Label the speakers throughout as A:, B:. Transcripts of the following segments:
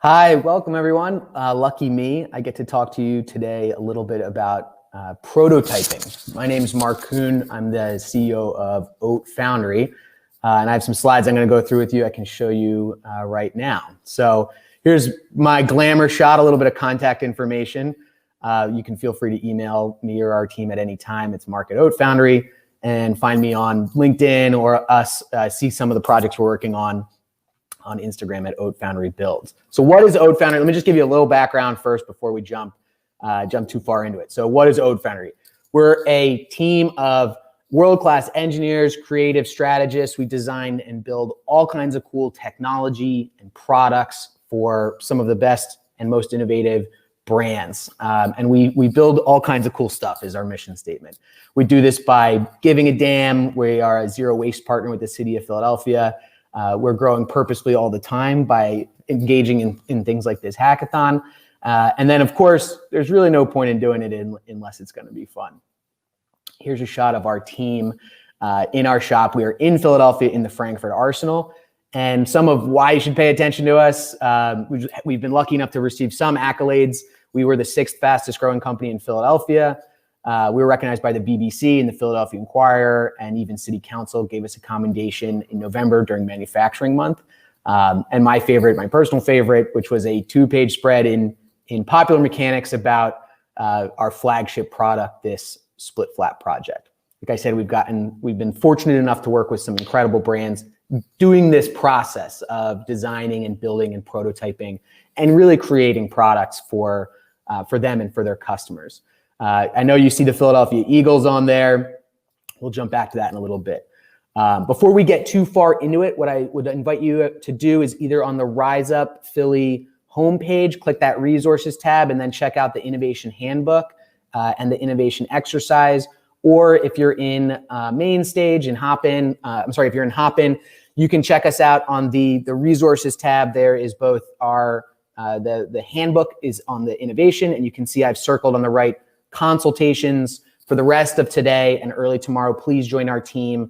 A: Hi, welcome everyone. Lucky me, I get to talk to you today a little bit about prototyping. My name is Mark Kuhn. I'm the CEO of Oat Foundry, and I have some slides I'm going to go through with you. I can show you right now. So here's my glamour shot, a little bit of contact information. You can feel free to email me or our team at any time. It's Mark at Oat Foundry, and find me on LinkedIn or see some of the projects we're working on Instagram at Oat Foundry Builds. So what is Oat Foundry? Let me just give you a little background first before we jump too far into it. So what is Oat Foundry? We're a team of world-class engineers, creative strategists. We design and build all kinds of cool technology and products for some of the best and most innovative brands. And we build all kinds of cool stuff is our mission statement. We do this by giving a damn. We are a zero waste partner with the city of Philadelphia. We're growing purposefully all the time by engaging in things like this hackathon. And then, of course, there's really no point in doing it unless it's going to be fun. Here's a shot of our team in our shop. We are in Philadelphia in the Frankfurt Arsenal. And some of why you should pay attention to us, we've been lucky enough to receive some accolades. We were the 6th fastest growing company in Philadelphia. We were recognized by the BBC and the Philadelphia Inquirer, and even City Council gave us a commendation in November during Manufacturing Month. And my personal favorite, which was a 2-page spread in Popular Mechanics about our flagship product, this split flap project. Like I said, we've been fortunate enough to work with some incredible brands doing this process of designing and building and prototyping and really creating products for them and for their customers. I know you see the Philadelphia Eagles on there. We'll jump back to that in a little bit. Before we get too far into it, what I would invite you to do is either on the Rise Up Philly homepage, click that resources tab, and then check out the innovation handbook and the innovation exercise. Or if you're in main stage and if you're in Hopin, you can check us out on the resources tab. There is both the handbook is on the innovation, and you can see I've circled on the right consultations for the rest of today and early tomorrow. Please join our team.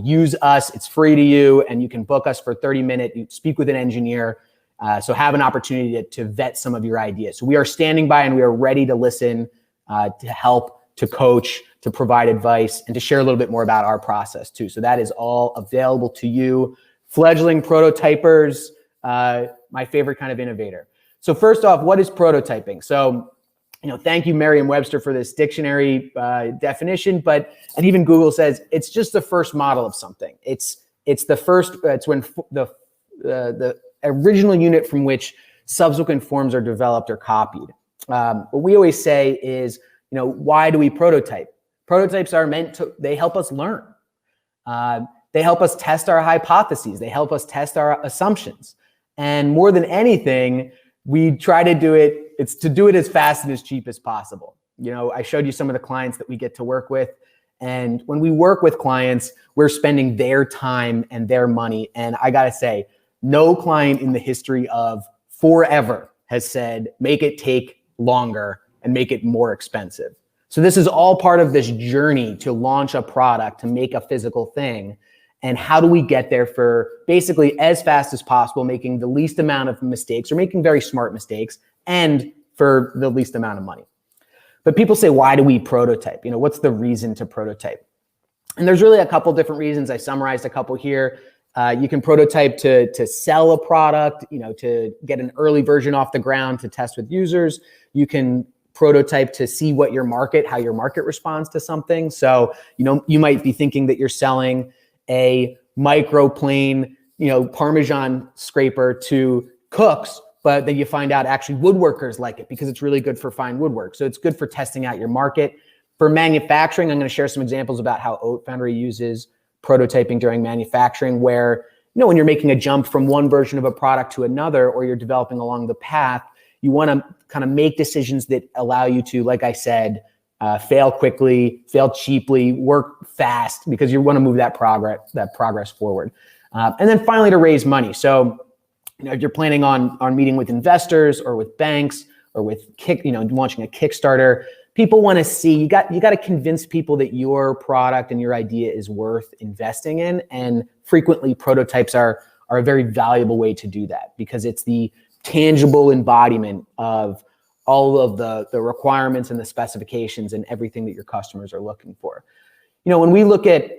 A: Use us. It's free to you, and you can book us for 30-minute. You speak with an engineer. So have an opportunity to vet some of your ideas. So we are standing by and we are ready to listen, to help, to coach, to provide advice, and to share a little bit more about our process too. So that is all available to you. Fledgling prototypers, my favorite kind of innovator. So first off, what is prototyping? So thank you, Merriam-Webster, for this dictionary definition, and even Google says it's just the first model of something. It's when the original unit from which subsequent forms are developed or copied. What we always say is, why do we prototype? Prototypes are they help us learn. They help us test our hypotheses. They help us test our assumptions. And more than anything, we try to do it. It's to do it as fast and as cheap as possible. I showed you some of the clients that we get to work with. And when we work with clients, we're spending their time and their money. And I got to say, no client in the history of forever has said, make it take longer and make it more expensive. So this is all part of this journey to launch a product, to make a physical thing. And how do we get there for basically as fast as possible, making the least amount of mistakes or making very smart mistakes and for the least amount of money. But people say, why do we prototype? What's the reason to prototype? And there's really a couple different reasons. I summarized a couple here. You can prototype to sell a product, to get an early version off the ground to test with users. You can prototype to see how your market responds to something. So, you might be thinking that you're selling a microplane, Parmesan scraper to cooks, but then you find out actually woodworkers like it because it's really good for fine woodwork. So it's good for testing out your market. For manufacturing, I'm going to share some examples about how Oat Foundry uses prototyping during manufacturing, where, when you're making a jump from one version of a product to another, or you're developing along the path, you want to kind of make decisions that allow you to, like I said, fail quickly, fail cheaply, work fast, because you want to move that progress forward. And then finally, to raise money. So, if you're planning on meeting with investors or with banks or with launching a Kickstarter, people want to see, you got to convince people that your product and your idea is worth investing in. And frequently prototypes are a very valuable way to do that, because it's the tangible embodiment of all of the requirements and the specifications and everything that your customers are looking for. You know, when we look at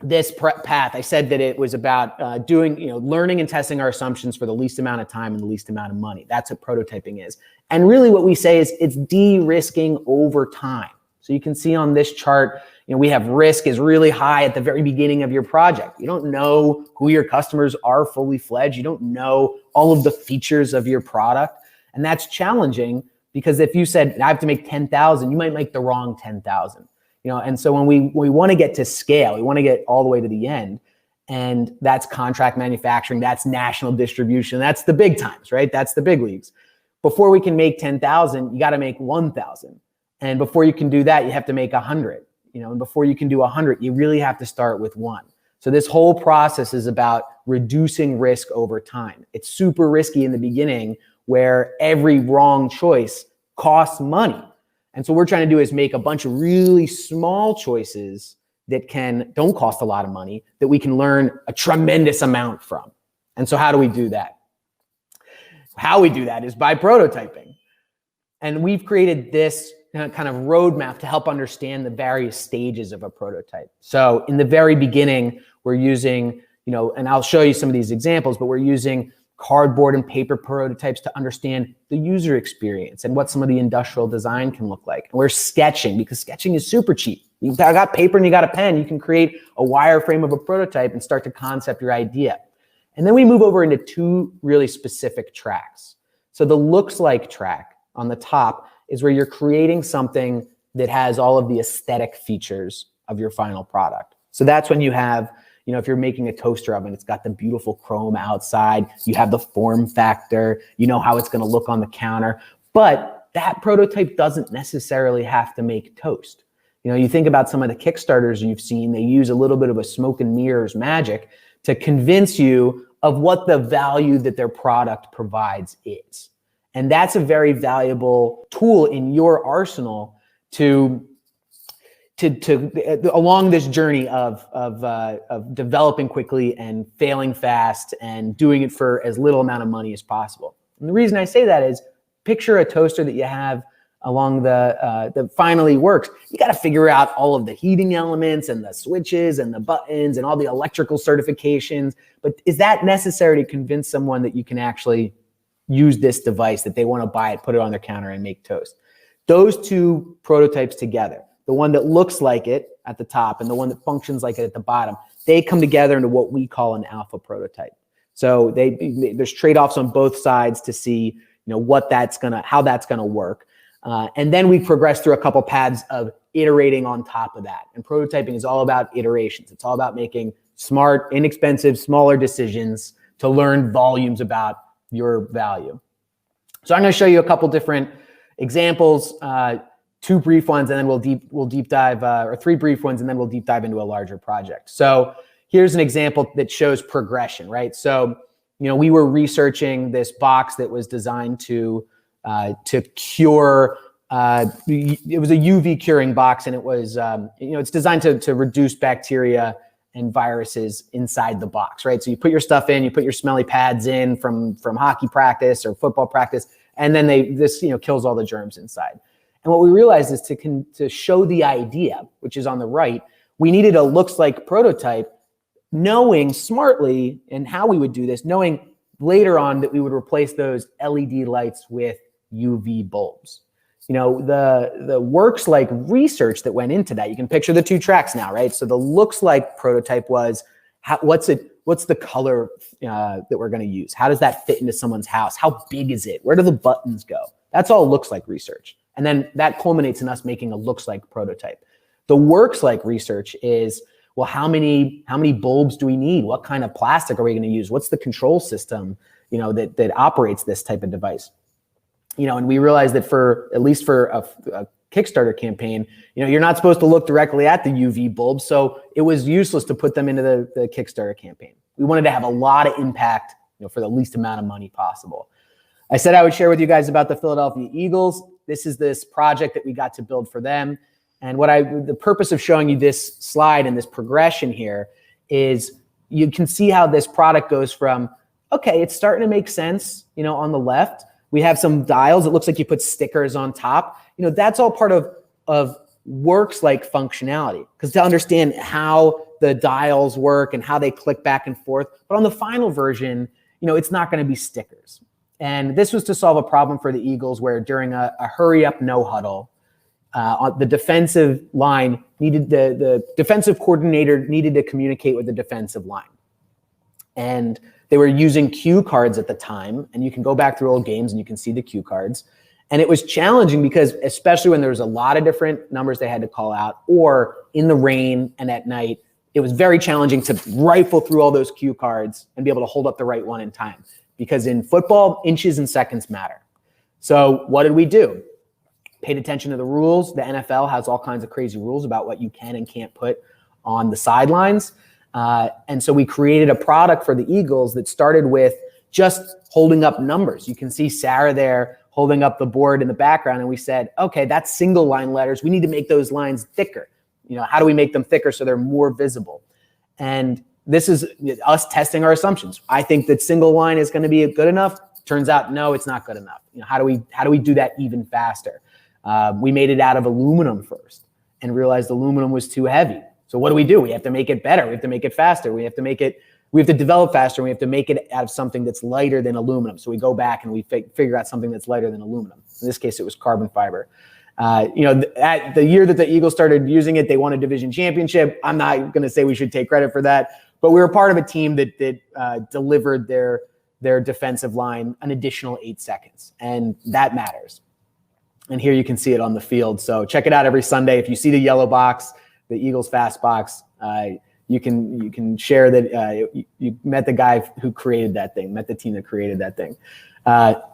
A: this path, I said that it was about doing, learning and testing our assumptions for the least amount of time and the least amount of money. That's what prototyping is. And really what we say is it's de-risking over time. So you can see on this chart, we have risk is really high at the very beginning of your project. You don't know who your customers are fully fledged. You don't know all of the features of your product. And that's challenging because if you said, I have to make 10,000, you might make the wrong 10,000. And so when we want to get to scale, we want to get all the way to the end, and that's contract manufacturing, that's national distribution, that's the big times, right? That's the big leagues. Before we can make 10,000, you got to make 1,000. And before you can do that, you have to make 100, and before you can do 100, you really have to start with 1. So this whole process is about reducing risk over time. It's super risky in the beginning where every wrong choice costs money. And so what we're trying to do is make a bunch of really small choices that don't cost a lot of money, that we can learn a tremendous amount from. And so how do we do that? How we do that is by prototyping. And we've created this kind of roadmap to help understand the various stages of a prototype. So in the very beginning, we're using, and I'll show you some of these examples, but we're using cardboard and paper prototypes to understand the user experience and what some of the industrial design can look like. And we're sketching because sketching is super cheap. You've got paper and you got a pen. You can create a wireframe of a prototype and start to concept your idea. And then we move over into 2 really specific tracks. So the looks like track on the top is where you're creating something that has all of the aesthetic features of your final product. So that's when you have, if you're making a toaster oven, it's got the beautiful chrome outside, you have the form factor, you know how it's going to look on the counter, but that prototype doesn't necessarily have to make toast. You think about some of the Kickstarters you've seen, they use a little bit of a smoke and mirrors magic to convince you of what the value that their product provides is. And that's a very valuable tool in your arsenal to along this journey of developing quickly and failing fast and doing it for as little amount of money as possible. And the reason I say that is picture a toaster that you have along that finally works. You got to figure out all of the heating elements and the switches and the buttons and all the electrical certifications. But is that necessary to convince someone that you can actually use this device, that they want to buy it, put it on their counter and make toast? Those 2 prototypes together, the one that looks like it at the top and the one that functions like it at the bottom, they come together into what we call an alpha prototype. So there's trade-offs on both sides to see, how that's gonna work. And then we progress through a couple paths of iterating on top of that. And prototyping is all about iterations. It's all about making smart, inexpensive, smaller decisions to learn volumes about your value. So I'm going to show you a couple different examples, 2 brief ones, and then we'll deep dive, or 3 brief ones, and then we'll deep dive into a larger project. So here's an example that shows progression, right? So, we were researching this box that was designed to cure, it was a UV curing box, and it was, it's designed to reduce bacteria and viruses inside the box, right? So you put your stuff in, you put your smelly pads in from hockey practice or football practice, and then this kills all the germs inside. And what we realized is to show the idea, which is on the right, we needed a looks like prototype, knowing smartly and how we would do this, knowing later on that we would replace those LED lights with UV bulbs. The works like research that went into that, you can picture the 2 tracks now, right? So the looks like prototype was, what's the color that we're going to use? How does that fit into someone's house? How big is it? Where do the buttons go? That's all looks like research. And then that culminates in us making a looks like prototype. The works like research is, well, how many bulbs do we need? What kind of plastic are we going to use? What's the control system, that operates this type of device? And we realized that at least for a Kickstarter campaign, you're not supposed to look directly at the UV bulbs. So it was useless to put them into the Kickstarter campaign. We wanted to have a lot of impact, for the least amount of money possible. I said I would share with you guys about the Philadelphia Eagles. This is this project that we got to build for them. And the purpose of showing you this slide and this progression here is you can see how this product goes from okay, it's starting to make sense. On the left, we have some dials. It looks like you put stickers on top. That's all part of works-like functionality, because to understand how the dials work and how they click back and forth. But on the final version, it's not going to be stickers. And this was to solve a problem for the Eagles where during a hurry-up no huddle, the defensive line needed the defensive coordinator needed to communicate with the defensive line. And they were using cue cards at the time, and you can go back through old games and you can see the cue cards. And it was challenging because especially when there was a lot of different numbers they had to call out, or in the rain and at night, it was very challenging to rifle through all those cue cards and be able to hold up the right one in time. Because in football, inches and seconds matter. So what did we do? Paid attention to the rules. The NFL has all kinds of crazy rules about what you can and can't put on the sidelines. And so we created a product for the Eagles that started with just holding up numbers. You can see Sarah there holding up the board in the background. And we said, okay, that's single line letters. We need to make those lines thicker. How do we make them thicker so they're more visible? And this is us testing our assumptions. I think that single line is going to be good enough. Turns out, no, it's not good enough. How do we do that even faster? We made it out of aluminum first and realized aluminum was too heavy. So what do? We have to make it better. We have to make it faster. We have to develop faster. And we have to make it out of something that's lighter than aluminum. So we go back and we figure out something that's lighter than aluminum. In this case, it was carbon fiber. At the year that the Eagles started using it, they won a division championship. I'm not going to say we should take credit for that, but we were part of a team that delivered their defensive line an additional 8 seconds, and that matters. And here you can see it on the field. So check it out every Sunday. If you see the yellow box, the Eagles Fast Box, you can share that you met the guy who created that thing, met the team that created that thing.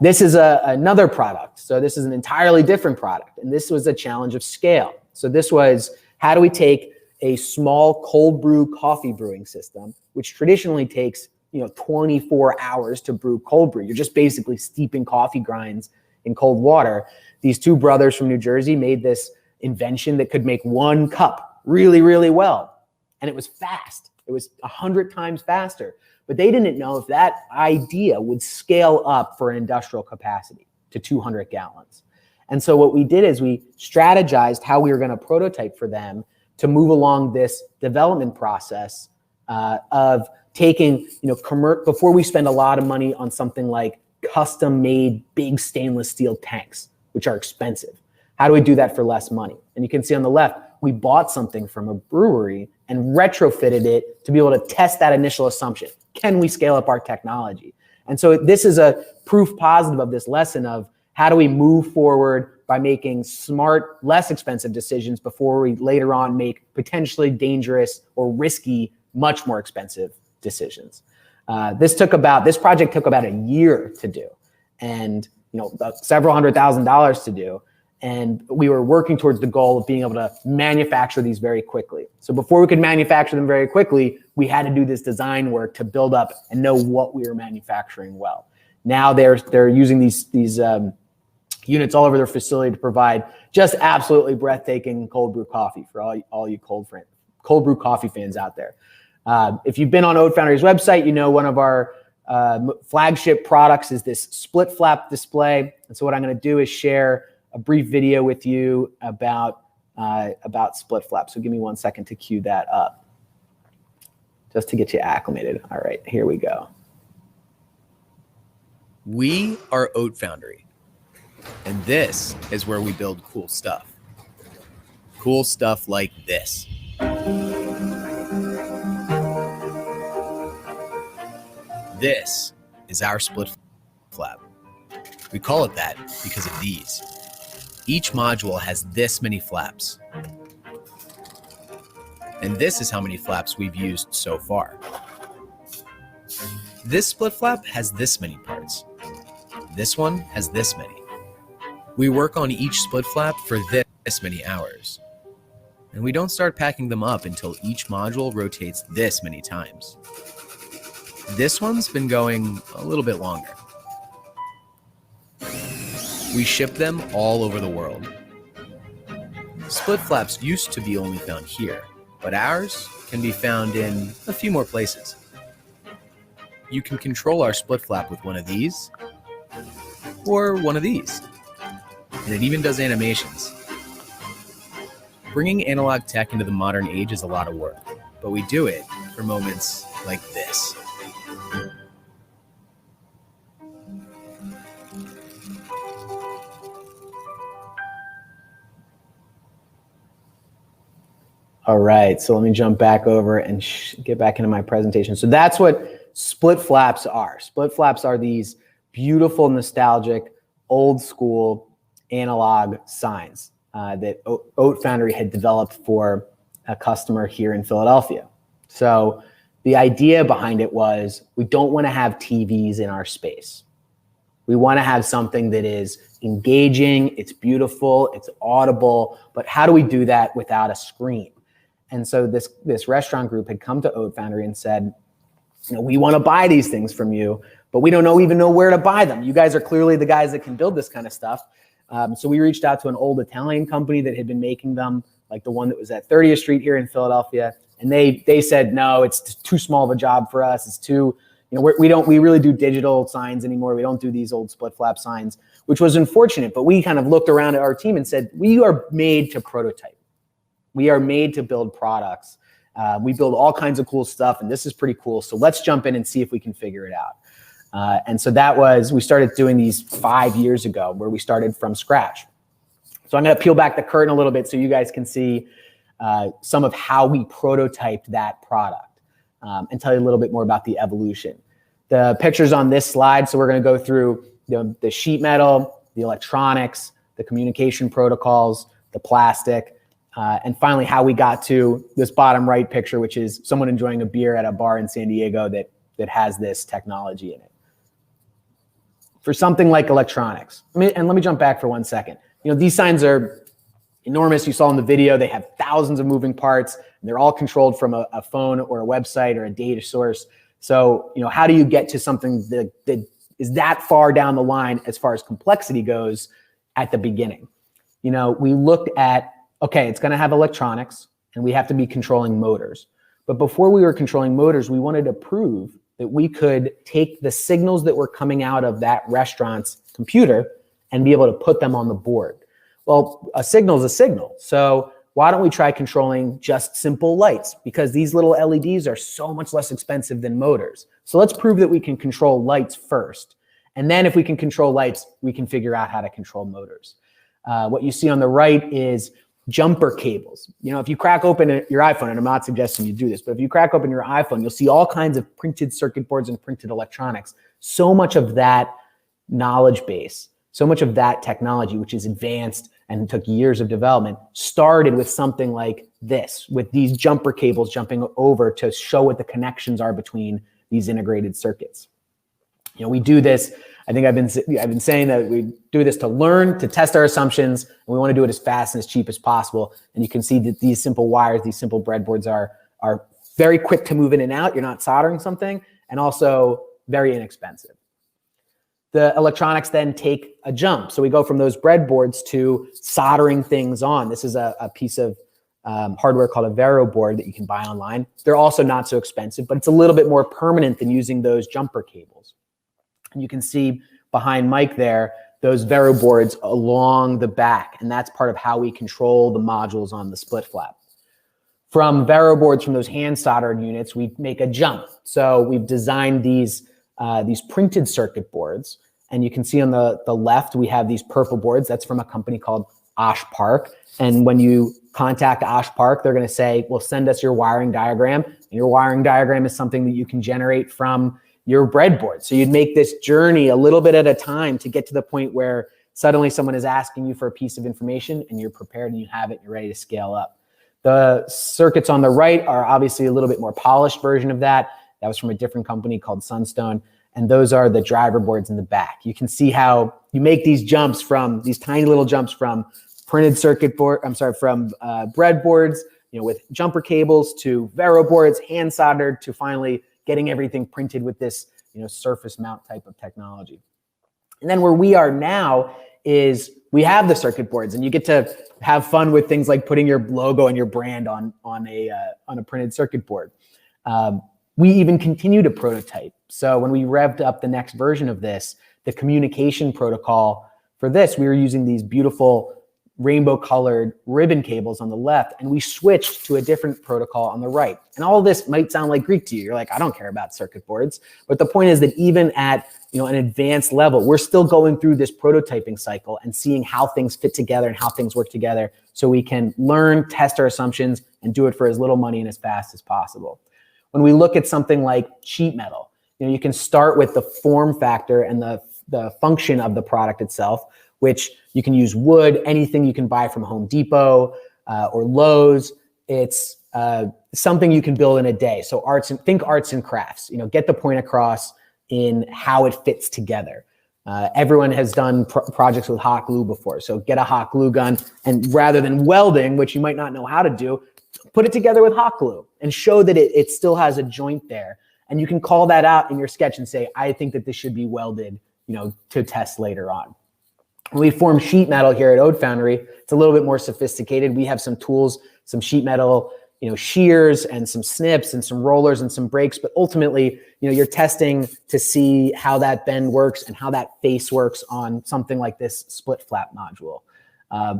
A: This is another product. So this is an entirely different product. And this was a challenge of scale. So this was, how do we take a small cold brew coffee brewing system, which traditionally takes 24 hours to brew cold brew. You're just basically steeping coffee grinds in cold water. These two brothers from New Jersey made this invention that could make 1 cup really, really well. And it was fast. It was 100 times faster. But they didn't know if that idea would scale up for an industrial capacity to 200 gallons. And so what we did is we strategized how we were going to prototype for them to move along this development process of taking, before we spend a lot of money on something like custom-made big stainless steel tanks, which are expensive. How do we do that for less money? And you can see on the left, we bought something from a brewery and retrofitted it to be able to test that initial assumption. Can we scale up our technology? And so this is a proof positive of this lesson of how do we move forward by making smart, less expensive decisions before we later on make potentially dangerous or risky, much more expensive decisions. This project took about a year to do, and several $100,000 to do. And we were working towards the goal of being able to manufacture these very quickly. So before we could manufacture them very quickly, we had to do this design work to build up and know what we were manufacturing well. Now they're using these units all over their facility to provide just absolutely breathtaking cold brew coffee for all you cold brew coffee fans out there. If you've been on Oat Foundry's website, one of our flagship products is this split flap display. And so what I'm going to do is share a brief video with you about split flap. So give me 1 second to cue that up, just to get you acclimated. All right, here we go.
B: We are Oat Foundry, and this is where we build cool stuff. Cool stuff like this. This is our split flap. We call it that because of these. Each module has this many flaps. And this is how many flaps we've used so far. This split flap has this many parts. This one has this many. We work on each split flap for this many hours. And we don't start packing them up until each module rotates this many times. This one's been going a little bit longer. We ship them all over the world. Split flaps used to be only found here, but ours can be found in a few more places. You can control our split flap with one of these or one of these. And it even does animations. Bringing analog tech into the modern age is a lot of work, but we do it for moments like this.
A: All right, so let me jump back over and get back into my presentation. So that's what split flaps are. Split flaps are these beautiful, nostalgic, old school analog signs that Oat Foundry had developed for a customer here in Philadelphia. So the idea behind it was we don't want to have TVs in our space. We want to have something that is engaging, it's beautiful, it's audible, but how do we do that without a screen? And so this restaurant group had come to Oat Foundry and said, you know, we want to buy these things from you, but we don't even know where to buy them. You guys are clearly the guys that can build this kind of stuff. So we reached out to an old Italian company that had been making them, like the one that was at 30th Street here in Philadelphia. And they said, no, it's too small of a job for us. It's too, you know, we really do digital signs anymore. We don't do these old split flap signs, which was unfortunate. But we kind of looked around at our team and said, we are made to prototype. We are made to build products. We build all kinds of cool stuff, and this is pretty cool. So let's jump in and see if we can figure it out. And so we started doing these 5 years ago, where we started from scratch. So I'm going to peel back the curtain a little bit so you guys can see some of how we prototyped that product and tell you a little bit more about the evolution. The pictures on this slide, so we're going to go through the sheet metal, the electronics, the communication protocols, the plastic, and finally how we got to this bottom right picture, which is someone enjoying a beer at a bar in San Diego that has this technology in it. For something like electronics, and let me jump back for 1 second. You know, these signs are enormous. You saw in the video, they have thousands of moving parts, and they're all controlled from a phone or a website or a data source. So, you know, how do you get to something that is that far down the line as far as complexity goes at the beginning? You know, we looked at, okay, it's going to have electronics, and we have to be controlling motors. But before we were controlling motors, we wanted to prove that we could take the signals that were coming out of that restaurant's computer and be able to put them on the board. Well, a signal is a signal. So why don't we try controlling just simple lights? Because these little LEDs are so much less expensive than motors. So let's prove that we can control lights first. And then if we can control lights, we can figure out how to control motors. What you see on the right is jumper cables. You know, if you crack open your iPhone, and I'm not suggesting you do this, but if you crack open your iPhone, you'll see all kinds of printed circuit boards and printed electronics. So much of that knowledge base, so much of that technology, which is advanced and took years of development, started with something like this, with these jumper cables jumping over to show what the connections are between these integrated circuits. You know, we do this, I think I've been saying that we do this to learn, to test our assumptions, and we want to do it as fast and as cheap as possible. And you can see that these simple wires, these simple breadboards are very quick to move in and out. You're not soldering something, and also very inexpensive. The electronics then take a jump. So we go from those breadboards to soldering things on. This is a piece of hardware called a Vero board that you can buy online. They're also not so expensive, but it's a little bit more permanent than using those jumper cables. And you can see behind Mike there, those Vero boards along the back, and that's part of how we control the modules on the split flap. From Vero boards, from those hand soldered units, we make a jump. So we've designed these printed circuit boards, and you can see on the left, we have these purple boards. That's from a company called Osh Park. And when you contact Osh Park, they're gonna say, well, send us your wiring diagram. And your wiring diagram is something that you can generate from your breadboard. So you'd make this journey a little bit at a time to get to the point where suddenly someone is asking you for a piece of information and you're prepared and you have it and you're ready to scale up. The circuits on the right are obviously a little bit more polished version of that. That was from a different company called Sunstone. And those are the driver boards in the back. You can see how you make these jumps from these tiny little jumps from printed circuit board, from breadboards, you know, with jumper cables to Vero boards, hand soldered, to finally getting everything printed with this, you know, surface mount type of technology. And then where we are now is we have the circuit boards, and you get to have fun with things like putting your logo and your brand on a printed circuit board. We even continue to prototype. So when we revved up the next version of this, the communication protocol for this, we were using these beautiful rainbow colored ribbon cables on the left, and we switched to a different protocol on the right. And all of this might sound like Greek to you. You're like, I don't care about circuit boards. But the point is that even at an advanced level, we're still going through this prototyping cycle and seeing how things fit together and how things work together so we can learn, test our assumptions, and do it for as little money and as fast as possible. When we look at something like sheet metal, you can start with the form factor and the function of the product itself, which you can use wood, anything you can buy from Home Depot or Lowe's. It's something you can build in a day. So think arts and crafts, get the point across in how it fits together. Everyone has done projects with hot glue before. So get a hot glue gun, and rather than welding, which you might not know how to do, put it together with hot glue and show that it still has a joint there. And you can call that out in your sketch and say, I think that this should be welded, to test later on. When we form sheet metal here at Oat Foundry, it's a little bit more sophisticated. We have some tools, some sheet metal, shears and some snips and some rollers and some brakes. But ultimately, you're testing to see how that bend works and how that face works on something like this split flap module.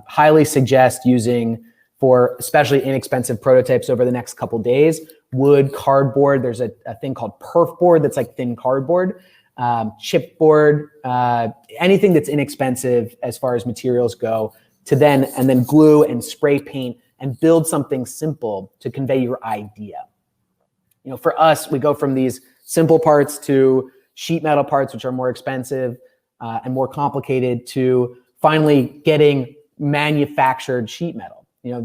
A: Highly suggest using, for especially inexpensive prototypes over the next couple days, wood, cardboard. There's a thing called perf board that's like thin cardboard. Chipboard, anything that's inexpensive as far as materials go, and then glue and spray paint and build something simple to convey your idea. For us, we go from these simple parts to sheet metal parts, which are more expensive and more complicated, to finally getting manufactured sheet metal.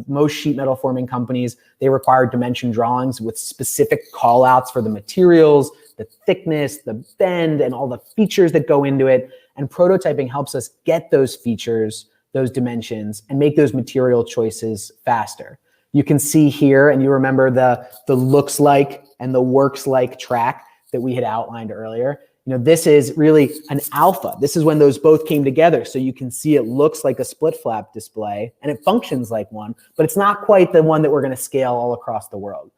A: Most sheet metal forming companies, they require dimension drawings with specific call outs for the materials, the thickness, the bend, and all the features that go into it. And prototyping helps us get those features, those dimensions, and make those material choices faster. You can see here, and you remember the looks like and the works like track that we had outlined earlier. This is really an alpha. This is when those both came together. So you can see it looks like a split flap display and it functions like one, but it's not quite the one that we're going to scale all across the world.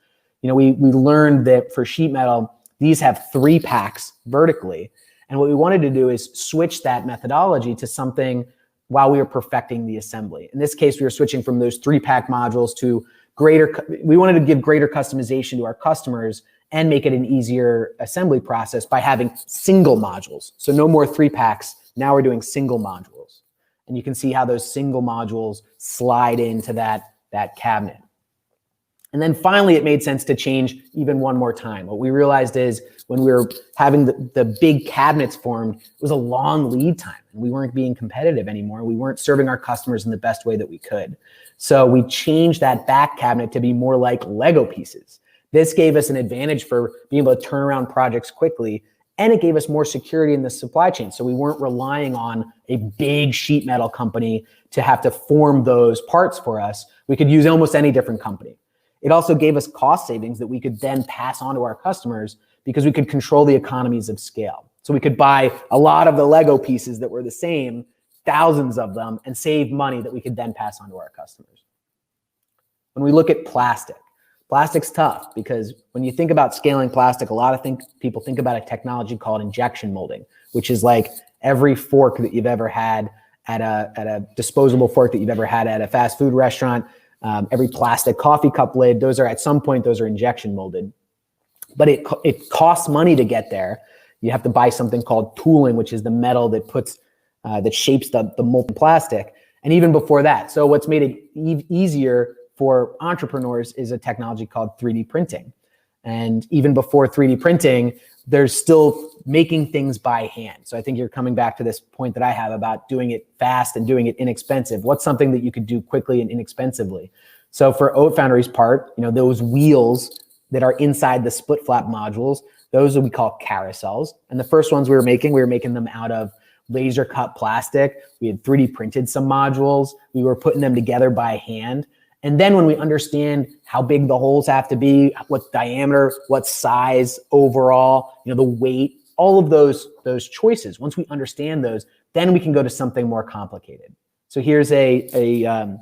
A: We learned that for sheet metal, these have 3 packs vertically. And what we wanted to do is switch that methodology to something while we were perfecting the assembly. In this case, we were switching from those 3-pack modules to we wanted to give greater customization to our customers and make it an easier assembly process by having single modules. So no more 3-packs. Now we're doing single modules. And you can see how those single modules slide into that cabinet. And then finally, it made sense to change even one more time. What we realized is when we were having the big cabinets formed, it was a long lead time and we weren't being competitive anymore. We weren't serving our customers in the best way that we could. So we changed that back cabinet to be more like Lego pieces. This gave us an advantage for being able to turn around projects quickly, and it gave us more security in the supply chain. So we weren't relying on a big sheet metal company to have to form those parts for us. We could use almost any different company. It also gave us cost savings that we could then pass on to our customers because we could control the economies of scale. So we could buy a lot of the Lego pieces that were the same, thousands of them, and save money that we could then pass on to our customers. When we look at plastic's tough because when you think about scaling plastic, a lot of people think about a technology called injection molding, which is like every fork that you've ever had at a disposable fork that you've ever had at a fast food restaurant, every plastic coffee cup lid, those are at some point, those are injection molded. But it costs money to get there. You have to buy something called tooling, which is the metal that shapes the molten plastic. And even before that, so what's made it easier for entrepreneurs is a technology called 3D printing. And even before 3D printing, there's still making things by hand. So I think you're coming back to this point that I have about doing it fast and doing it inexpensive. What's something that you could do quickly and inexpensively? So for Oat Foundry's part, those wheels that are inside the split flap modules, those we call carousels. And the first ones we were making them out of laser cut plastic. We had 3D printed some modules. We were putting them together by hand. And then when we understand how big the holes have to be, what diameter, what size overall, the weight, all of those choices, once we understand those, then we can go to something more complicated. So here's a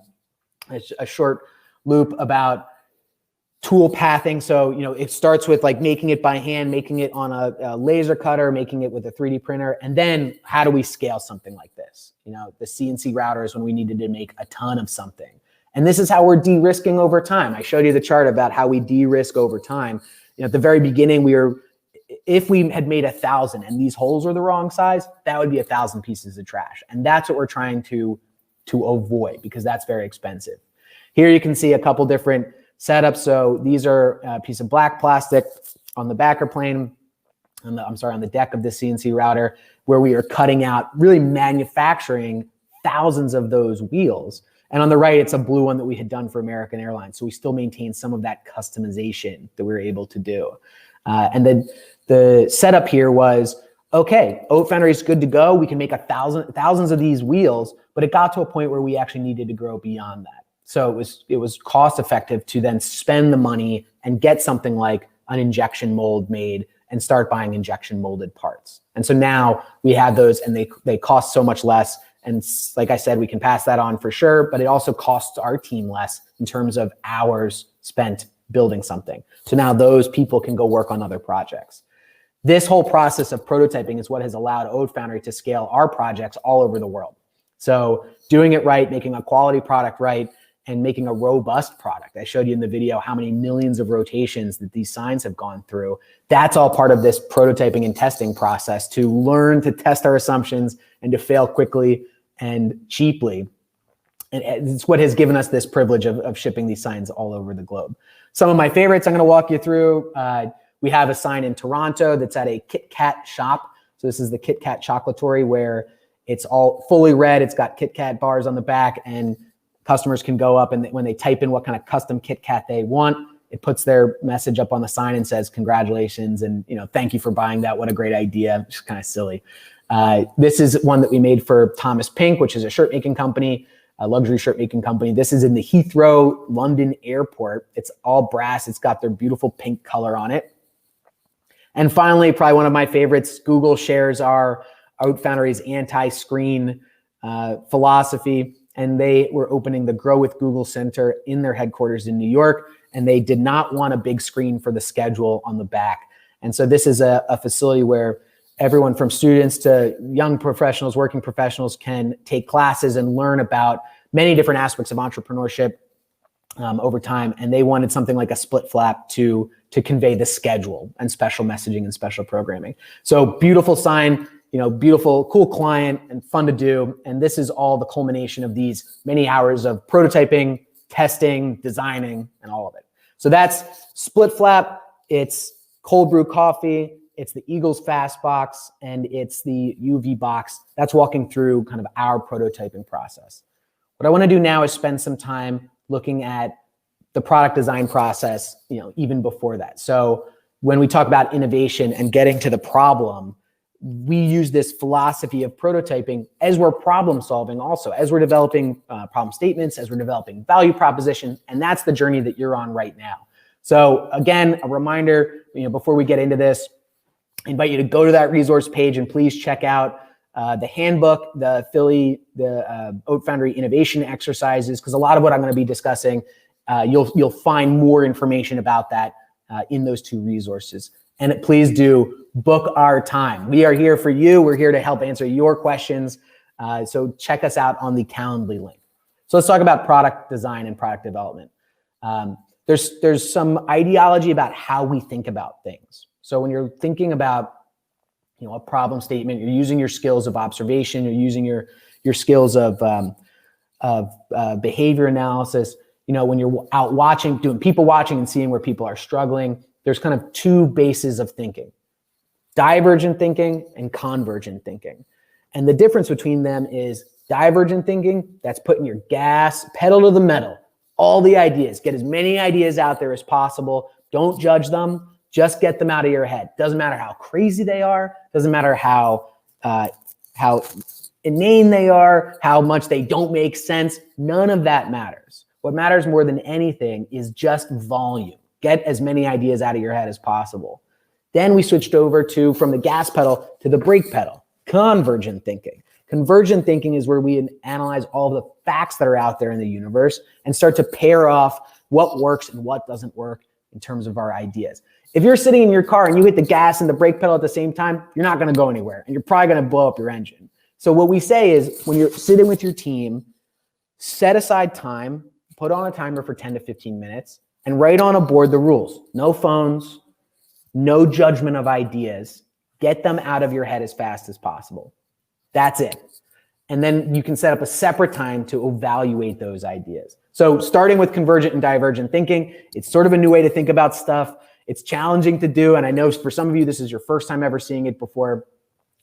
A: short loop about tool pathing. So, it starts with like making it by hand, making it on a laser cutter, making it with a 3D printer. And then how do we scale something like this? The CNC routers when we needed to make a ton of something. And this is how we're de-risking over time. I showed you the chart about how we de-risk over time. At the very beginning, if we had made 1,000 and these holes were the wrong size, that would be 1,000 pieces of trash. And that's what we're trying to avoid, because that's very expensive. Here you can see a couple different setups. So these are a piece of black plastic on the backer plane, on the deck of the CNC router, where we are cutting out, really manufacturing thousands of those wheels. And on the right, it's a blue one that we had done for American Airlines. So we still maintain some of that customization that we were able to do. And then the setup here was, okay, Oat Foundry is good to go. We can make thousands of these wheels, but it got to a point where we actually needed to grow beyond that. So it was cost effective to then spend the money and get something like an injection mold made and start buying injection molded parts. And so now we have those, and they cost so much less. And like I said, we can pass that on for sure, but it also costs our team less in terms of hours spent building something. So now those people can go work on other projects. This whole process of prototyping is what has allowed Oat Foundry to scale our projects all over the world. So doing it right, making a quality product right, and making a robust product. I showed you in the video how many millions of rotations that these signs have gone through. That's all part of this prototyping and testing process, to learn to test our assumptions and to fail quickly and cheaply. And it's what has given us this privilege of shipping these signs all over the globe. Some of my favorites I'm gonna walk you through. We have a sign in Toronto that's at a Kit Kat shop. So this is the Kit Kat Chocolatory, where it's all fully red. It's got Kit Kat bars on the back, and customers can go up, and when they type in what kind of custom Kit Kat they want, it puts their message up on the sign and says, congratulations, and thank you for buying that. What a great idea. It's kind of silly. This is one that we made for Thomas Pink, which is a shirt making company, a luxury shirt making company. This is in the Heathrow, London airport. It's all brass. It's got their beautiful pink color on it. And finally, probably one of my favorites, Google shares our Oat Foundry's anti-screen philosophy. And they were opening the Grow with Google Center in their headquarters in New York. And they did not want a big screen for the schedule on the back. And so this is a facility where everyone from students to young professionals, working professionals, can take classes and learn about many different aspects of entrepreneurship over time. And they wanted something like a split flap to convey the schedule and special messaging and special programming. So beautiful sign, beautiful, cool client, and fun to do. And this is all the culmination of these many hours of prototyping, testing, designing, and all of it. So that's Split Flap. It's cold brew coffee. It's the Eagles Fast Box, and it's the UV box. That's walking through kind of our prototyping process. What I want to do now is spend some time looking at the product design process, even before that. So when we talk about innovation and getting to the problem, we use this philosophy of prototyping as we're problem solving also, as we're developing problem statements, as we're developing value proposition, and that's the journey that you're on right now. So again, a reminder, before we get into this, I invite you to go to that resource page and please check out the handbook, the Oat Foundry innovation exercises, because a lot of what I'm going to be discussing, you'll find more information about that in those two resources. And please do book our time. We are here for you. We're here to help answer your questions. So check us out on the Calendly link. So let's talk about product design and product development. There's some ideology about how we think about things. So when you're thinking about a problem statement, you're using your skills of observation, you're using your skills of behavior analysis. When you're out watching, doing people watching and seeing where people are struggling, there's kind of two bases of thinking: divergent thinking and convergent thinking. And the difference between them is divergent thinking, that's putting your gas pedal to the metal, all the ideas, get as many ideas out there as possible. Don't judge them. Just get them out of your head. Doesn't matter how crazy they are. Doesn't matter how inane they are, how much they don't make sense. None of that matters. What matters more than anything is just volume. Get as many ideas out of your head as possible. Then we switched over from the gas pedal to the brake pedal, convergent thinking. Convergent thinking is where we analyze all the facts that are out there in the universe and start to pair off what works and what doesn't work, in terms of our ideas. If you're sitting in your car and you hit the gas and the brake pedal at the same time, you're not going to go anywhere, and you're probably going to blow up your engine. So what we say is, when you're sitting with your team, set aside time, put on a timer for 10 to 15 minutes, and write on a board the rules. No phones, no judgment of ideas. Get them out of your head as fast as possible. That's it. And then you can set up a separate time to evaluate those ideas. So starting with convergent and divergent thinking, it's sort of a new way to think about stuff. It's challenging to do, and I know for some of you, this is your first time ever seeing it before.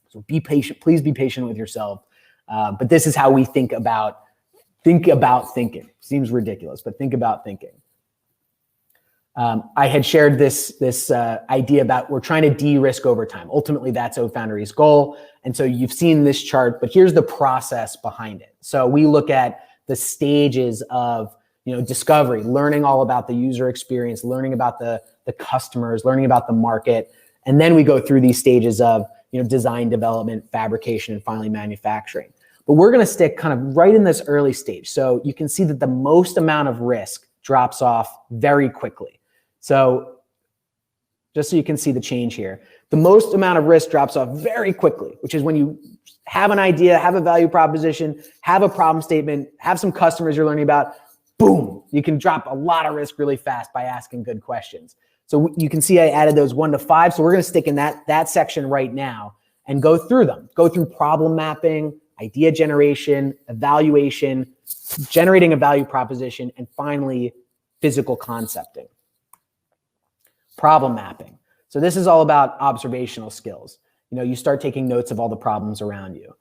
A: So be patient. Please be patient with yourself. But this is how we think about thinking. Seems ridiculous, but think about thinking. I had shared this idea about we're trying to de-risk over time. Ultimately, that's Oat Foundry's goal. And so you've seen this chart, but here's the process behind it. So we look at the stages of discovery, learning all about the user experience, learning about the customers, learning about the market. And then we go through these stages of design, development, fabrication, and finally manufacturing. But we're going to stick kind of right in this early stage. So you can see that the most amount of risk drops off very quickly. So just so you can see the change here, the most amount of risk drops off very quickly, which is when you have an idea, have a value proposition, have a problem statement, have some customers you're learning about, boom, you can drop a lot of risk really fast by asking good questions. So you can see I added those 1 to 5. So we're going to stick in that section right now and go through them. Go through problem mapping, idea generation, evaluation, generating a value proposition, and finally, physical concepting. Problem mapping. So this is all about observational skills. You start taking notes of all the problems around you.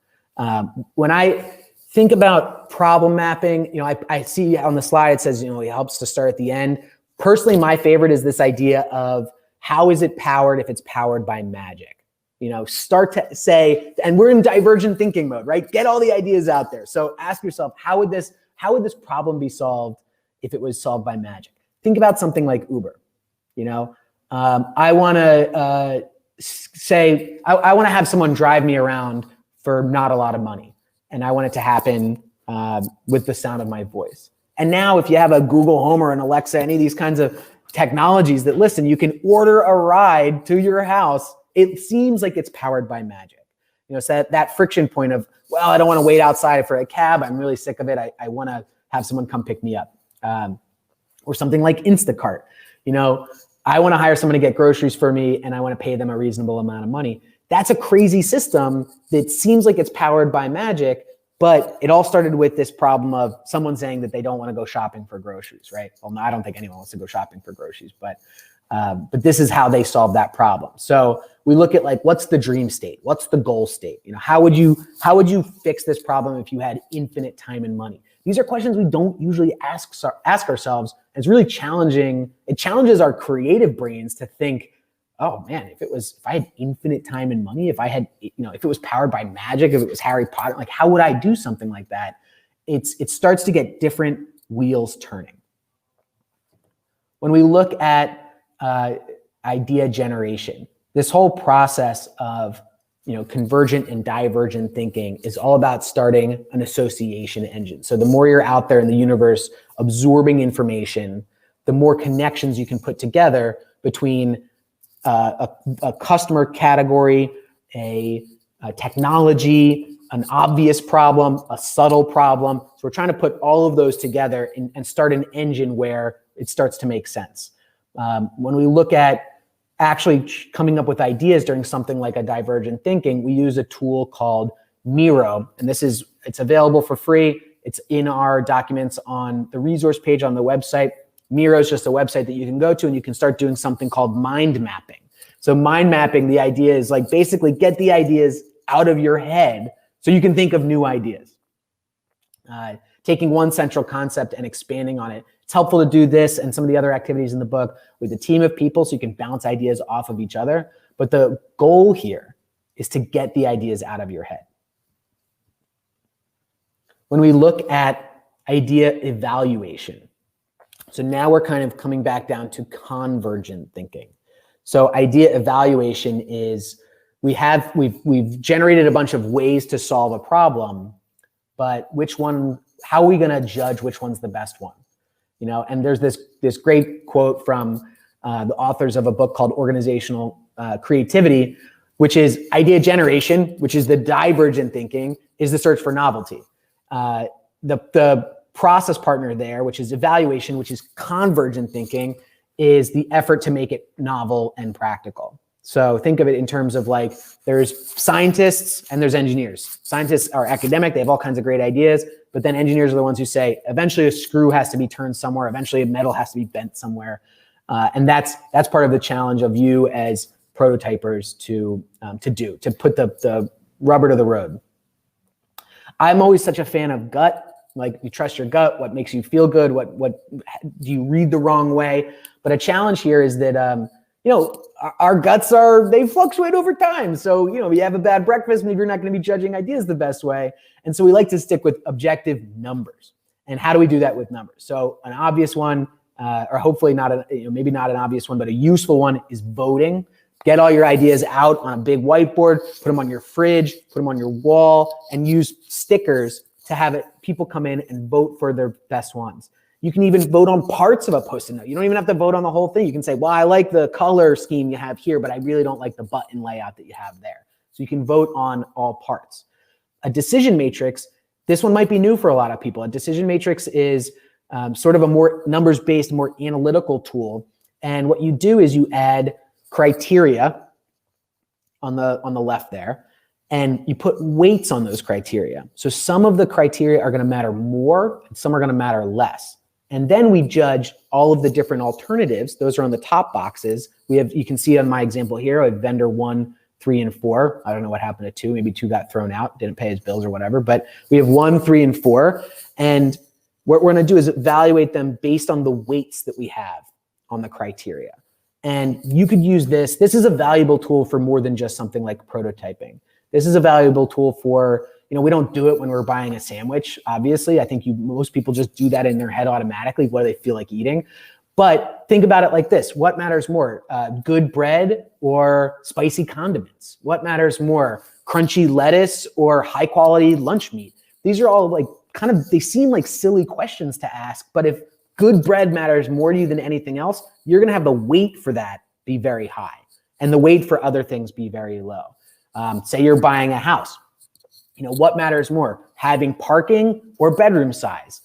A: When I think about problem mapping, I see on the slide it says, it helps to start at the end. Personally, my favorite is this idea of how is it powered if it's powered by magic? Start to say, and we're in divergent thinking mode, right? Get all the ideas out there. So ask yourself, how would this problem be solved if it was solved by magic? Think about something like Uber. I want to say, I want to have someone drive me around for not a lot of money. And I want it to happen with the sound of my voice. And now if you have a Google Home or an Alexa, any of these kinds of technologies that listen, you can order a ride to your house. It seems like it's powered by magic. So that friction point of, well, I don't want to wait outside for a cab. I'm really sick of it. I want to have someone come pick me up. Or something like Instacart. I want to hire someone to get groceries for me and I want to pay them a reasonable amount of money. That's a crazy system that seems like it's powered by magic, but it all started with this problem of someone saying that they don't want to go shopping for groceries, right? Well, no, I don't think anyone wants to go shopping for groceries, but this is how they solve that problem. So we look at what's the dream state? What's the goal state? How would you fix this problem if you had infinite time and money? These are questions we don't usually ask ourselves. It's really challenging. It challenges our creative brains to think, oh man, if I had infinite time and money, if I had, if it was powered by magic, if it was Harry Potter, how would I do something like that? It starts to get different wheels turning. When we look at idea generation, this whole process of convergent and divergent thinking is all about starting an association engine. So the more you're out there in the universe absorbing information, the more connections you can put together between a customer category, a technology, an obvious problem, a subtle problem. So we're trying to put all of those together and start an engine where it starts to make sense. When we look at actually coming up with ideas during something like a divergent thinking, we use a tool called Miro. And it's available for free. It's in our documents on the resource page on the website. Miro is just a website that you can go to and you can start doing something called mind mapping. So mind mapping, the idea is basically get the ideas out of your head so you can think of new ideas. Taking one central concept and expanding on it. It's helpful to do this and some of the other activities in the book with a team of people so you can bounce ideas off of each other. But the goal here is to get the ideas out of your head. When we look at idea evaluation, so now we're kind of coming back down to convergent thinking. So idea evaluation is we've generated a bunch of ways to solve a problem, but how are we going to judge which one's the best one? And there's this great quote from the authors of a book called Organizational Creativity, which is idea generation, which is the divergent thinking, is the search for novelty. The process partner there, which is evaluation, which is convergent thinking, is the effort to make it novel and practical. So think of it in terms of like, there's scientists and there's engineers. Scientists are academic, they have all kinds of great ideas, but then engineers are the ones who say, eventually a screw has to be turned somewhere, eventually a metal has to be bent somewhere. And that's part of the challenge of you as prototypers to put the rubber to the road. I'm always such a fan of gut. Like, you trust your gut, what makes you feel good, what do you read the wrong way? But a challenge here is that, our guts they fluctuate over time. So, you have a bad breakfast, maybe you're not going to be judging ideas the best way. And so we like to stick with objective numbers. And how do we do that with numbers? So an obvious one, or hopefully maybe not an obvious one, but a useful one is voting. Get all your ideas out on a big whiteboard, put them on your fridge, put them on your wall, and use stickers to have people come in and vote for their best ones. You can even vote on parts of a Post-it note. You don't even have to vote on the whole thing. You can say, well, I like the color scheme you have here, but I really don't like the button layout that you have there. So you can vote on all parts. A decision matrix, this one might be new for a lot of people. A decision matrix is sort of a more numbers-based, more analytical tool. And what you do is you add criteria on the left there, and you put weights on those criteria. So some of the criteria are going to matter more, and some are going to matter less. And then we judge all of the different alternatives. Those are on the top boxes. You can see on my example here, I have vendor 1, 3, and 4. I don't know what happened to 2. Maybe 2 got thrown out, didn't pay his bills or whatever. But we have 1, 3, and 4. And what we're going to do is evaluate them based on the weights that we have on the criteria. And you could use this. This is a valuable tool for more than just something like prototyping. This is a valuable tool for, we don't do it when we're buying a sandwich, obviously. I think most people just do that in their head automatically, what do they feel like eating? But think about it like this. What matters more, good bread or spicy condiments? What matters more, crunchy lettuce or high quality lunch meat? These are all like they seem like silly questions to ask, but if good bread matters more to you than anything else, you're gonna have the weight for that be very high and the weight for other things be very low. Say you're buying a house. What matters more, having parking or bedroom size?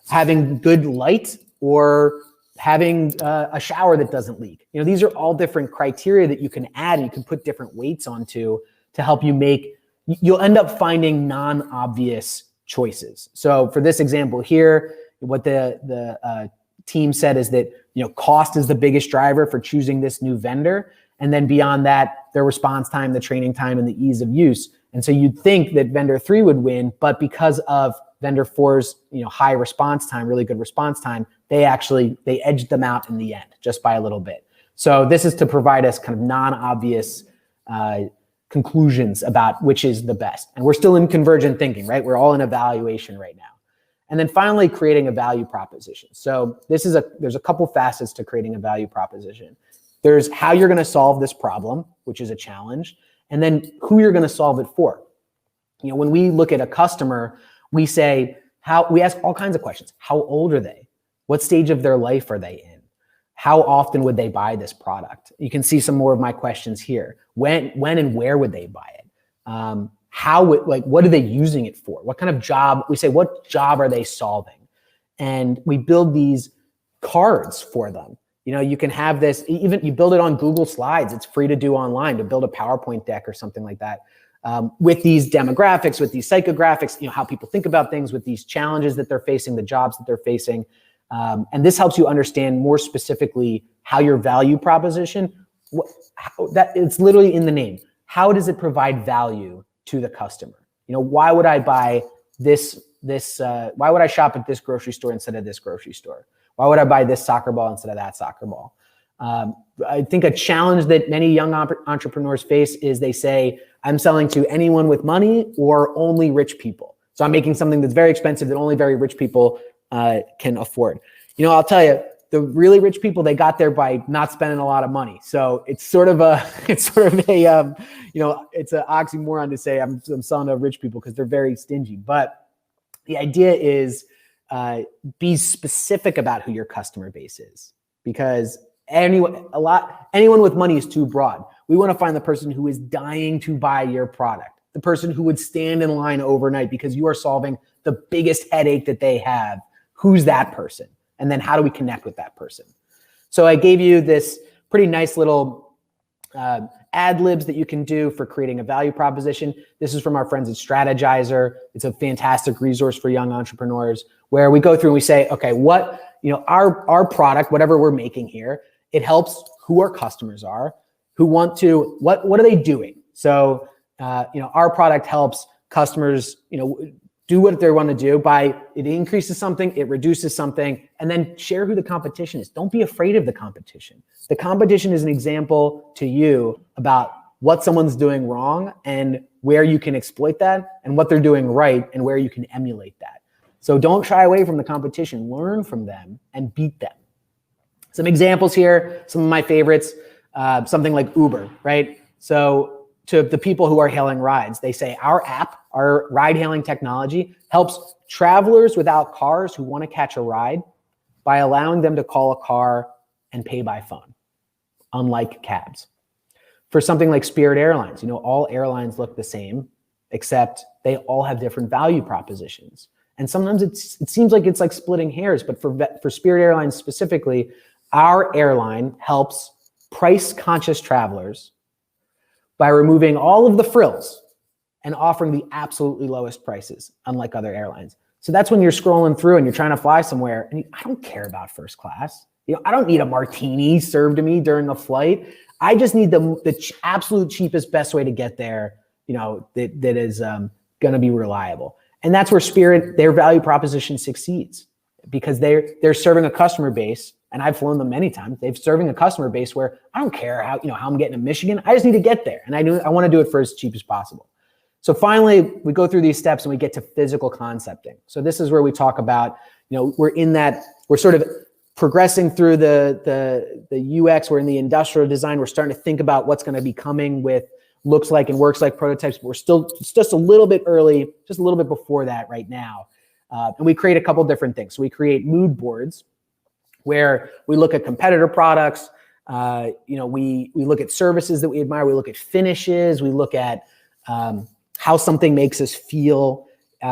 A: Having good light or having a shower that doesn't leak? These are all different criteria that you can add and you can put different weights onto to help you you'll end up finding non-obvious choices. So for this example here, what the team said is that, cost is the biggest driver for choosing this new vendor. And then beyond that, their response time, the training time, and the ease of use. And so you'd think that vendor 3 would win, but because of vendor 4's high response time, really good response time, they edged them out in the end just by a little bit. So this is to provide us kind of non-obvious conclusions about which is the best. And we're still in convergent thinking, right? We're all in evaluation right now. And then finally, creating a value proposition. So there's a couple facets to creating a value proposition. There's how you're going to solve this problem, which is a challenge, and then who you're going to solve it for. When we look at a customer, we ask all kinds of questions. How old are they? What stage of their life are they in? How often would they buy this product? You can see some more of my questions here. When and where would they buy it? What are they using it for? What kind of job? We say, what job are they solving? And we build these cards for them. You can have this, even you build it on Google Slides. It's free to do online, to build a PowerPoint deck or something like that. With these demographics, with these psychographics, how people think about things, with these challenges that they're facing, the jobs that they're facing. And this helps you understand more specifically how your value proposition, it's literally in the name. How does it provide value to the customer? Why would I buy this? Why would I shop at this grocery store instead of this grocery store? Why would I buy this soccer ball instead of that soccer ball? I think a challenge that many young entrepreneurs face is they say, I'm selling to anyone with money or only rich people. So I'm making something that's very expensive that only very rich people can afford. I'll tell you, the really rich people, they got there by not spending a lot of money. So it's sort of it's an oxymoron to say I'm selling to rich people because they're very stingy. But the idea is be specific about who your customer base is. because anyone with money is too broad. We want to find the person who is dying to buy your product, the person who would stand in line overnight because you are solving the biggest headache that they have. Who's that person? And then how do we connect with that person? So I gave you this pretty nice little ad libs that you can do for creating a value proposition. This is from our friends at Strategizer. It's a fantastic resource for young entrepreneurs where we go through and we say, okay, our product, whatever we're making here, it helps who our customers are, who want to, what are they doing? So, our product helps customers, do what they want to do it increases something, it reduces something, and then share who the competition is. Don't be afraid of the competition. The competition is an example to you about what someone's doing wrong and where you can exploit that, and what they're doing right and where you can emulate that. So don't shy away from the competition, learn from them and beat them. Some examples here, some of my favorites, something like Uber, right? So to the people who are hailing rides, they say our app, our ride hailing technology helps travelers without cars who want to catch a ride by allowing them to call a car and pay by phone, unlike cabs. For something like Spirit Airlines, all airlines look the same, except they all have different value propositions. And sometimes it seems like it's like splitting hairs, but for Spirit Airlines specifically, our airline helps price-conscious travelers by removing all of the frills and offering the absolutely lowest prices, unlike other airlines. So that's when you're scrolling through and you're trying to fly somewhere, and I don't care about first class. I don't need a martini served to me during a flight. I just need the absolute cheapest, best way to get there, that is going to be reliable. And that's where Spirit, their value proposition succeeds, because they're serving a customer base. And I've flown them many times. They're serving a customer base where I don't care how I'm getting to Michigan. I just need to get there. And I want to do it for as cheap as possible. So finally, we go through these steps and we get to physical concepting. So this is where we talk about, we're sort of progressing through the UX. We're in the industrial design. We're starting to think about what's going to be coming with looks like and works like prototypes, but it's just a little bit early, just a little bit before that right now. And we create a couple different things. So we create mood boards, where we look at competitor products, we look at services that we admire, we look at finishes, we look at how something makes us feel.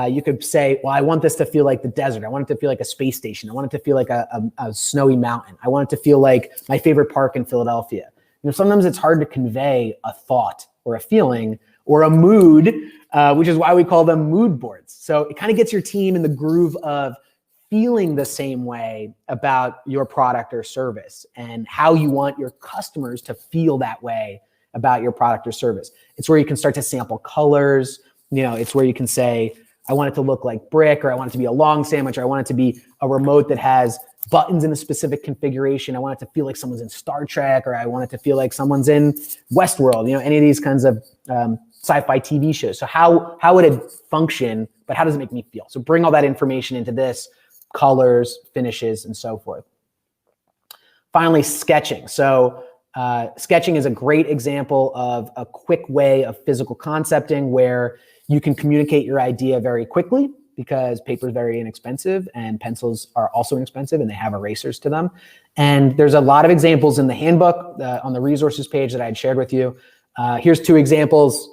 A: You could say, well, I want this to feel like the desert. I want it to feel like a space station. I want it to feel like a snowy mountain. I want it to feel like my favorite park in Philadelphia. Sometimes it's hard to convey a thought or a feeling or a mood, which is why we call them mood boards. So it kind of gets your team in the groove of feeling the same way about your product or service and how you want your customers to feel that way about your product or service. It's where you can start to sample colors. It's where you can say, I want it to look like brick, or I want it to be a long sandwich, or I want it to be a remote that has buttons in a specific configuration. I want it to feel like someone's in Star Trek, or I want it to feel like someone's in Westworld, any of these kinds of sci-fi TV shows. So how would it function, but how does it make me feel? So bring all that information into this, colors, finishes, and so forth. Finally, sketching. So sketching is a great example of a quick way of physical concepting where you can communicate your idea very quickly, because paper is very inexpensive and pencils are also inexpensive and they have erasers to them. And there's a lot of examples in the handbook on the resources page that I had shared with you. Here's two examples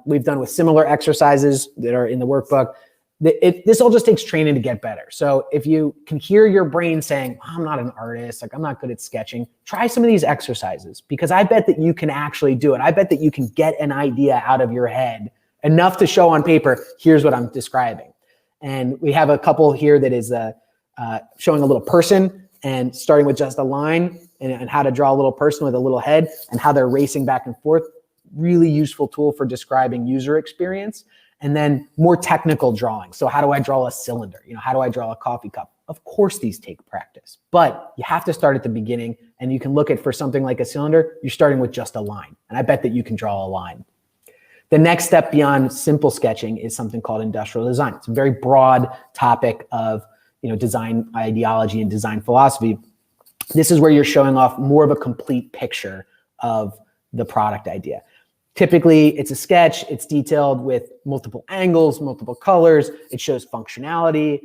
A: we've done with similar exercises that are in the workbook. This all just takes training to get better. So if you can hear your brain saying, I'm not an artist, I'm not good at sketching, try some of these exercises, because I bet that you can actually do it. I bet that you can get an idea out of your head enough to show on paper, here's what I'm describing. And we have a couple here that is showing a little person and starting with just a line and how to draw a little person with a little head and how they're racing back and forth. Really useful tool for describing user experience. And then more technical drawing. So how do I draw a cylinder? How do I draw a coffee cup? Of course, these take practice, but you have to start at the beginning, and you can look at, for something like a cylinder, you're starting with just a line. And I bet that you can draw a line. The next step beyond simple sketching is something called industrial design. It's a very broad topic of design ideology and design philosophy. This is where you're showing off more of a complete picture of the product idea. Typically, it's a sketch. It's detailed with multiple angles, multiple colors. It shows functionality.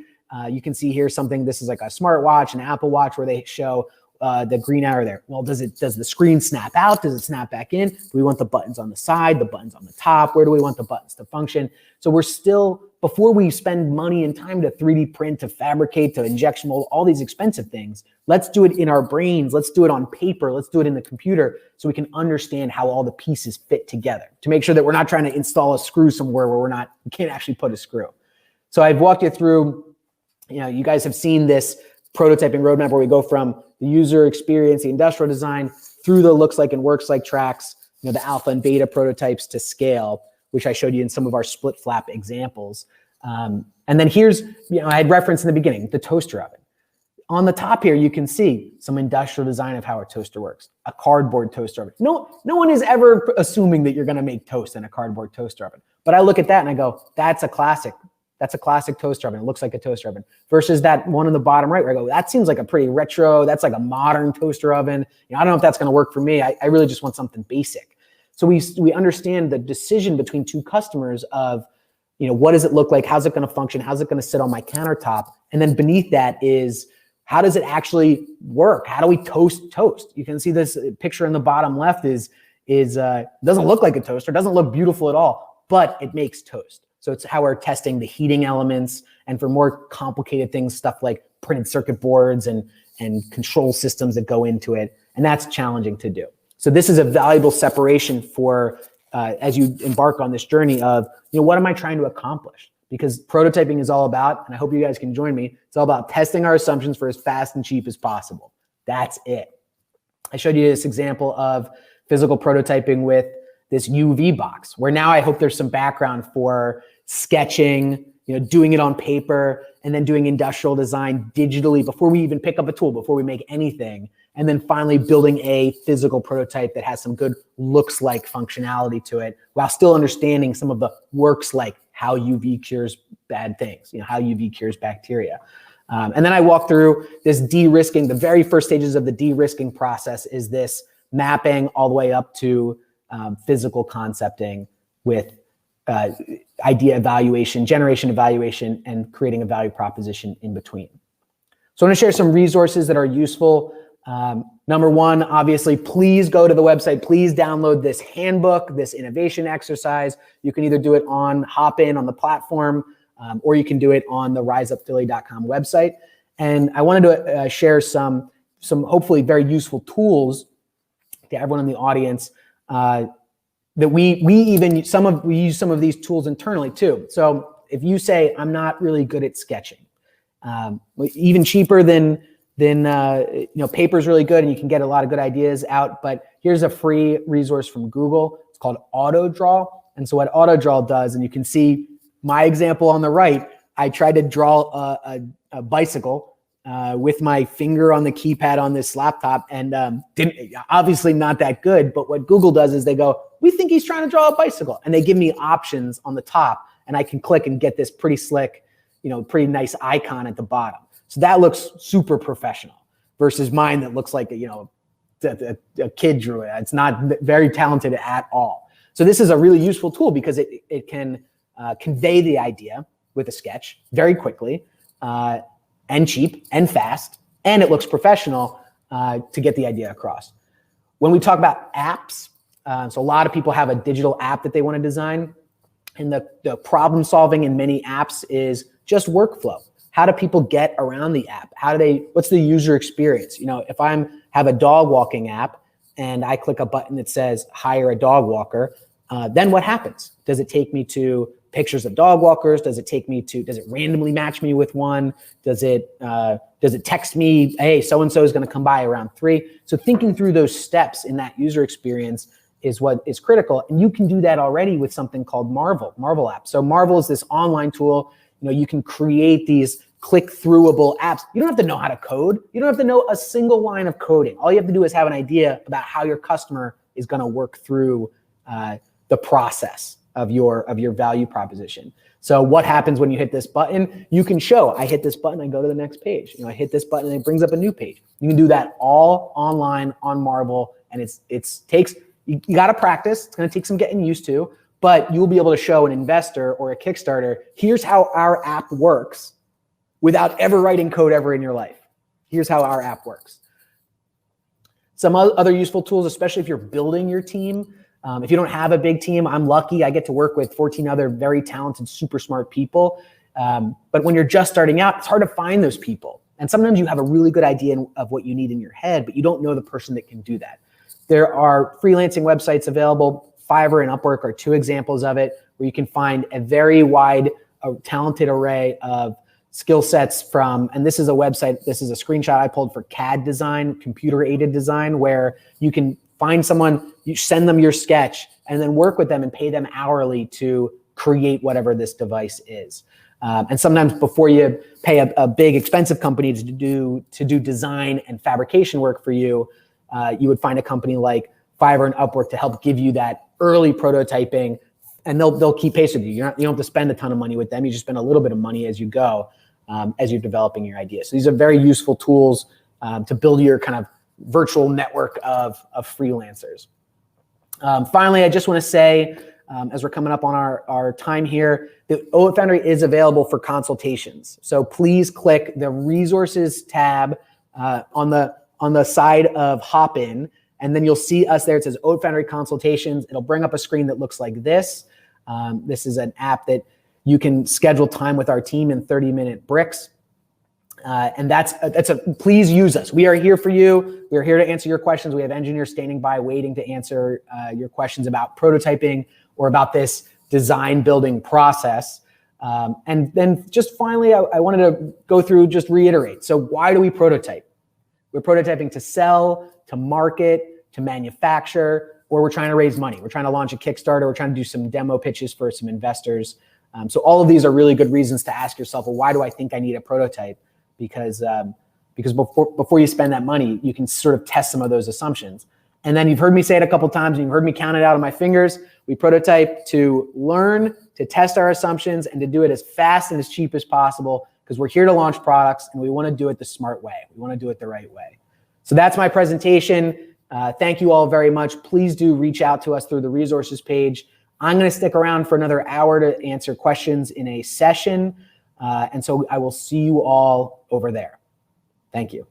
A: You can see here something, this is like a smartwatch, an Apple Watch, where they show the green arrow there. Well, does the screen snap out? Does it snap back in? Do we want the buttons on the side, the buttons on the top? Where do we want the buttons to function? So we're still, before we spend money and time to 3D print, to fabricate, to injection mold, all these expensive things, let's do it in our brains. Let's do it on paper. Let's do it in the computer so we can understand how all the pieces fit together, to make sure that we're not trying to install a screw somewhere where we can't actually put a screw. So I've walked you through, you guys have seen this prototyping roadmap where we go from the user experience, the industrial design, through the looks like and works like tracks, the alpha and beta prototypes to scale, which I showed you in some of our split flap examples. And then here's, I had referenced in the beginning, the toaster oven. On the top here, you can see some industrial design of how a toaster works, a cardboard toaster oven. No one is ever assuming that you're gonna make toast in a cardboard toaster oven. But I look at that and I go, that's a classic. That's a classic toaster oven. It looks like a toaster oven. Versus that one in the bottom right where I go, that seems like a pretty retro, that's like a modern toaster oven. I don't know if that's gonna work for me. I really just want something basic. So we understand the decision between two customers of, what does it look like? How's it gonna function? How's it gonna sit on my countertop? And then beneath that is, how does it actually work? How do we toast? You can see this picture in the bottom left doesn't look like a toaster, doesn't look beautiful at all, but it makes toast. So it's how we're testing the heating elements, and for more complicated things, stuff like printed circuit boards and control systems that go into it. And that's challenging to do. So this is a valuable separation for as you embark on this journey of, what am I trying to accomplish? Because prototyping is all about, and I hope you guys can join me, it's all about testing our assumptions for as fast and cheap as possible. That's it. I showed you this example of physical prototyping with this UV box, where now I hope there's some background for sketching, doing it on paper, and then doing industrial design digitally before we even pick up a tool, before we make anything. And then finally building a physical prototype that has some good looks like functionality to it, while still understanding some of the works like how UV cures bad things, how UV cures bacteria. And then I walk through this de-risking. The very first stages of the de-risking process is this mapping all the way up to physical concepting with idea evaluation, generation evaluation, and creating a value proposition in between. So I'm gonna share some resources that are useful. Number one, obviously, please go to the website. Please download this handbook, this innovation exercise. You can either do it on Hopin on the platform, or you can do it on the riseupphilly.com website. And I wanted to share some hopefully very useful tools to everyone in the audience that we use some of these tools internally too. So if you say, I'm not really good at sketching, even cheaper than paper is really good and you can get a lot of good ideas out, but here's a free resource from Google. It's called AutoDraw. And so what AutoDraw does, and you can see my example on the right, I tried to draw a bicycle with my finger on the keypad on this laptop, and obviously not that good. But what Google does is they go, we think he's trying to draw a bicycle, and they give me options on the top, and I can click and get this pretty slick, pretty nice icon at the bottom. So that looks super professional versus mine that looks like a kid drew it. It's not very talented at all. So this is a really useful tool because it can convey the idea with a sketch very quickly, and cheap and fast, and it looks professional to get the idea across. When we talk about apps, so a lot of people have a digital app that they want to design, and the problem solving in many apps is just workflow. How do people get around the app? What's the user experience? If I have a dog walking app and I click a button that says hire a dog walker, then what happens? Does it take me to pictures of dog walkers? Does it randomly match me with one? Does it text me, hey, so-and-so is going to come by around 3? So thinking through those steps in that user experience is what is critical. And you can do that already with something called Marvel app. So Marvel is this online tool. You can create these click-throughable apps. You don't have to know how to code. You don't have to know a single line of coding. All you have to do is have an idea about how your customer is going to work through the process of your value proposition. So what happens when you hit this button? You can show, I hit this button, I go to the next page. I hit this button and it brings up a new page. You can do that all online on Marvel, and you got to practice. It's going to take some getting used to, but you'll be able to show an investor or a Kickstarter, here's how our app works without ever writing code ever in your life. Here's how our app works. Some other useful tools, especially if you're building your team. If you don't have a big team, I'm lucky. I get to work with 14 other very talented, super smart people. But when you're just starting out, it's hard to find those people. And sometimes you have a really good idea of what you need in your head, but you don't know the person that can do that. There are freelancing websites available. Fiverr and Upwork are two examples of it, where you can find a very wide, talented array of skill sets from, and this is a website, this is a screenshot I pulled for CAD design, computer aided design, where you can find someone, you send them your sketch, and then work with them and pay them hourly to create whatever this device is. And sometimes before you pay a big expensive company to do design and fabrication work for you, you would find a company like Fiverr and Upwork to help give you that early prototyping, and they'll keep pace with you. You don't have to spend a ton of money with them. You just spend a little bit of money as you go, as you're developing your idea. So these are very useful tools to build your kind of virtual network of freelancers. Finally, I just want to say, as we're coming up on our time here, the Oat Foundry is available for consultations. So please click the resources tab on the side of Hopin, and then you'll see us there. It says Oat Foundry consultations. It'll bring up a screen that looks like this. This is an app that you can schedule time with our team in 30-minute bricks. And please use us. We are here for you. We are here to answer your questions. We have engineers standing by waiting to answer your questions about prototyping or about this design building process. And then just finally, I wanted to go through, just reiterate. So why do we prototype? We're prototyping to sell, to market, to manufacture, or we're trying to raise money. We're trying to launch a Kickstarter. We're trying to do some demo pitches for some investors. So all of these are really good reasons to ask yourself, well, why do I think I need a prototype? Because before you spend that money, you can sort of test some of those assumptions. And then you've heard me say it a couple times, and you've heard me count it out on my fingers. We prototype to learn, to test our assumptions, and to do it as fast and as cheap as possible, because we're here to launch products, and we want to do it the smart way. We want to do it the right way. So that's my presentation. Thank you all very much. Please do reach out to us through the resources page. I'm going to stick around for another hour to answer questions in a session. And so I will see you all over there. Thank you.